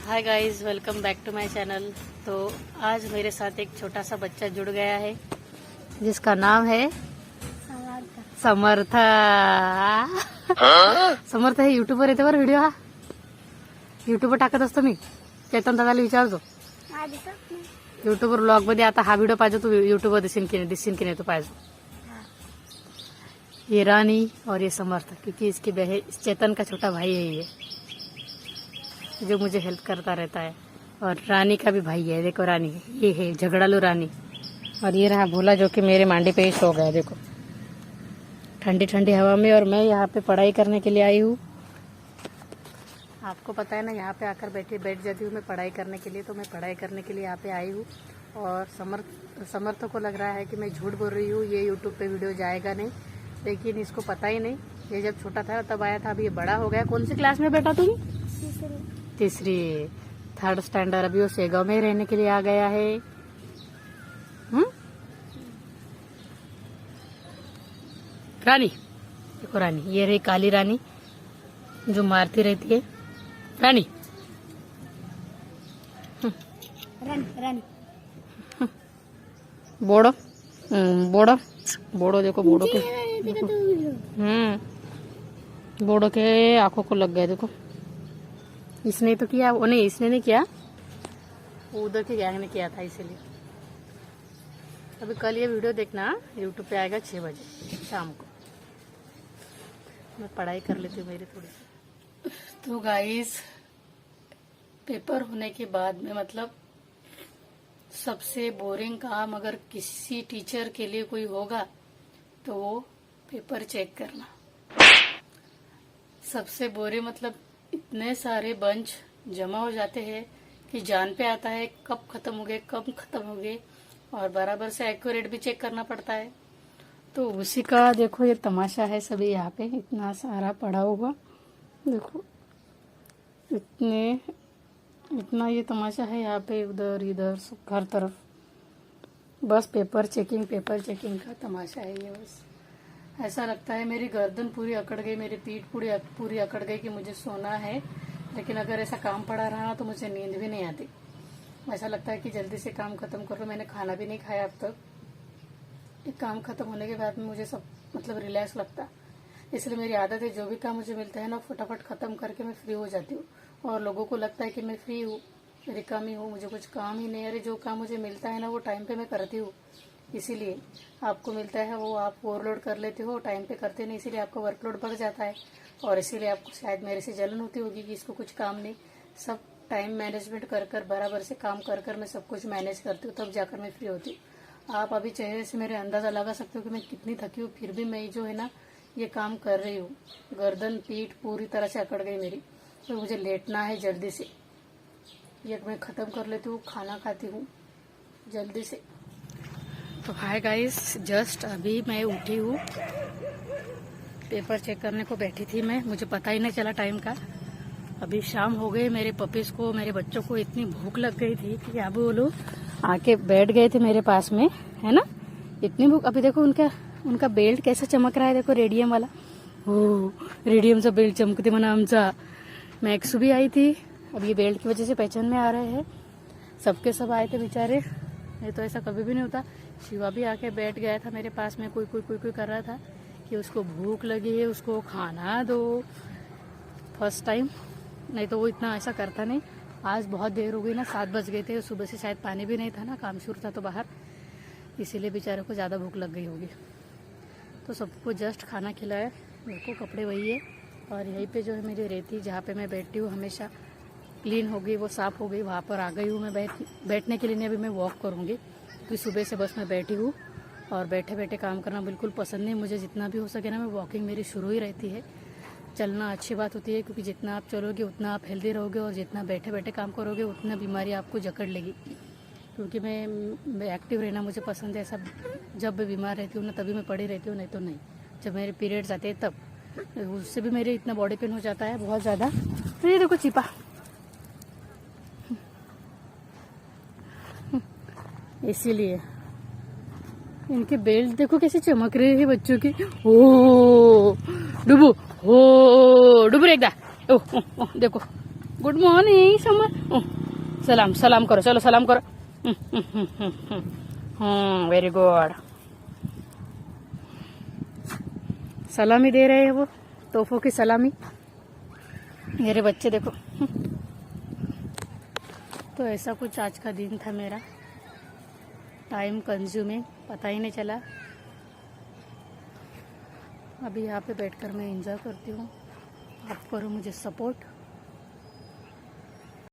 Hi guys, welcome back to my channel. तो आज मेरे साथ एक छोटा सा बच्चा जुड़ गया है जिसका नाम है समर्थ। समर्थ हे युट्यूबवर येते बरं, व्हिडिओ हा युट्यूबवर टाकत असतो मी। चेतन दादाला विचारतो युट्यूबवर ब्लॉग मध्ये आता हा व्हिडिओ पाहिजे तू युट्यूबवर दिसेन की नाही तो पाहिजे। ये रानी और ये समर्थ, क्योंकि इसकी बहन चेतन का छोटा भाई है ये, जो मुझे हेल्प करता रहता है। और रानी का भी भाई है, देखो रानी, ये है झगड़ालू रानी। और ये रहा भोला जो कि मेरे मांडी पे ही सो गया, देखो ठंडी ठंडी हवा में। और मैं यहाँ पे पढ़ाई करने के लिए आई हूँ। आपको पता है ना, यहाँ पे आकर बैठ जाती हूँ मैं पढ़ाई करने के लिए। तो मैं पढ़ाई करने के लिए यहाँ पे आई हूँ। और समर्थ को लग रहा है कि मैं झूठ बोल रही हूँ, ये यूट्यूब पे वीडियो जाएगा नहीं, लेकिन इसको पता ही नहीं। ये जब छोटा था तब आया था, अभी ये बड़ा हो गया। कौन सी क्लास में बेटा तुम? तीसरी, 3rd स्टैंडर्ड। अभी वो सेगांव में रहने के लिए आ गया है। रानी, देखो रानी, ये रही काली रानी जो मारती रहती है। रानी रानी बोड़ो बोड़ो बोड़ो, देखो बोड़ो के बोड़ो के आंखों को लग गया। देखो इसने तो किया, वो नहीं, इसने नहीं किया, वो उधर के गैंग ने किया था, इसीलिए। अभी कल ये वीडियो देखना, यूट्यूब पे आएगा 6 बजे शाम को। मैं पढ़ाई कर लेती हूँ मेरी थोड़ी सी। तो गाइस, पेपर होने के बाद में, मतलब सबसे बोरिंग काम अगर किसी टीचर के लिए कोई होगा तो वो पेपर चेक करना। सबसे बोरिंग, मतलब इतने सारे बंच जमा हो जाते हैं कि जान पे आता है कब खत्म हो गए, कब खत्म हो गए। और बराबर से एक्यूरेट भी चेक करना पड़ता है। तो उसी का देखो ये तमाशा है सभी यहाँ पे। इतना सारा पड़ा हुआ, देखो इतना ये तमाशा है यहाँ पे, उधर इधर सब हर तरफ। बस पेपर चेकिंग का तमाशा है ये। बस ऐसा लगता है मेरी गर्दन पूरी अकड़ गई, मेरी पीठ पूरी अकड़ गई कि मुझे सोना है। लेकिन अगर ऐसा काम पड़ा रहा तो मुझे नींद भी नहीं आती। ऐसा लगता है कि जल्दी से काम खत्म कर लो। मैंने खाना भी नहीं खाया अब तक। ये काम खत्म होने के बाद में मुझे सब मतलब रिलैक्स लगता है। इसलिए मेरी आदत है, जो भी काम मुझे मिलता है ना, फटाफट खत्म करके मैं फ्री हो जाती हूँ। और लोगों को लगता है कि मैं फ्री हूँ, रिकामी हूँ, मुझे कुछ काम ही नहीं। अरे जो काम मुझे मिलता है ना, वो टाइम पे मैं करती हूँ। इसीलिए आपको मिलता है वो आप ओवरलोड कर लेते हो, टाइम पे करते नहीं, इसीलिए आपका वर्कलोड बढ़ जाता है। और इसीलिए आपको शायद मेरे से जलन होती होगी कि इसको कुछ काम नहीं। सब टाइम मैनेजमेंट कर बराबर से काम कर मैं सब कुछ मैनेज करती हूँ, तब जाकर मैं फ्री होती हूँ। आप अभी चेहरे से मेरे अंदाजा लगा सकते हो कि मैं कितनी थकी हूँ, फिर भी मैं जो है ना ये काम कर रही हूँ। गर्दन पीठ पूरी तरह से अकड़ गई मेरी। तो मुझे लेटना है जल्दी से, ये मैं खत्म कर लेती हूँ, खाना खाती हूँ जल्दी से। तो हाय गाइस, जस्ट अभी मैं उठी हूँ, पेपर चेक करने को बैठी थी मैं, मुझे पता ही नहीं चला टाइम का। अभी शाम हो गई। मेरे पपीज को, मेरे बच्चों को इतनी भूख लग गई थी कि क्या बोलूं, आके बैठ गए थे मेरे पास में, है ना, इतनी भूख। अभी देखो उनका बेल्ट कैसा चमक रहा है, देखो रेडियम वाला। हो, रेडियमचा बेल्ट चमकते मना आमचा। मैक्स भी आई थी, अब ये बेल्ट की वजह से पहचान में आ रहे हैं। सबके सब आए थे बेचारे, नहीं तो ऐसा कभी भी नहीं होता। शिवा भी आके बैठ गया था मेरे पास में, कोई कर रहा था कि उसको भूख लगी है, उसको खाना दो। फर्स्ट टाइम, नहीं तो वो इतना ऐसा करता नहीं। आज बहुत देर हो गई ना, 7 बज गए थे। सुबह से शायद पानी भी नहीं था ना, काम शुरू था तो बाहर, इसीलिए बेचारे को ज़्यादा भूख लग गई होगी। तो सबको जस्ट खाना खिलाया। मेरे को कपड़े वही है। और यहीं पे जो है मेरी रेती, जहाँ पे मैं बैठती हूँ हमेशा, क्लीन हो गई, वो साफ़ हो गई। वहाँ पर आ गई हूँ मैं बैठने के लिए। नहीं, अभी मैं वॉक करूँगी, क्योंकि सुबह से बस मैं बैठी हूँ। और बैठे बैठे काम करना बिल्कुल पसंद नहीं मुझे। जितना भी हो सके ना, मैं वॉकिंग मेरी शुरू ही रहती है। चलना अच्छी बात होती है, क्योंकि जितना आप चलोगे उतना आप हेल्दी रहोगे, और जितना बैठे बैठे काम करोगे उतना बीमारी आपको जकड़ लेगी। क्योंकि मैं एक्टिव रहना मुझे पसंद है। सब जब मैं बीमार रहती हूँ ना, तभी मैं पड़ी रहती हूँ, नहीं तो नहीं। जब मेरे पीरियड्स आते हैं तब, उससे भी मेरे इतना बॉडी पेन हो जाता है बहुत ज़्यादा। तो ये देखो चिपा, इसीलिए इनके बेल्ट देखो कैसे चमक रहे हैं बच्चों की। ओ डुबू, हो डुबू एकदा। ओ देखो, गुड मॉर्निंग समर। सलाम सलाम करो, चलो सलाम करो। Very good. सलामी दे रहे हैं वो, तोहफों की सलामी। मेरे बच्चे देखो। तो ऐसा कुछ आज का दिन था मेरा, टाइम कंज्यूमिंग, पता ही नहीं चला। अभी यहाँ पे बैठकर मैं एंजॉय करती हूँ। आप करो मुझे सपोर्ट।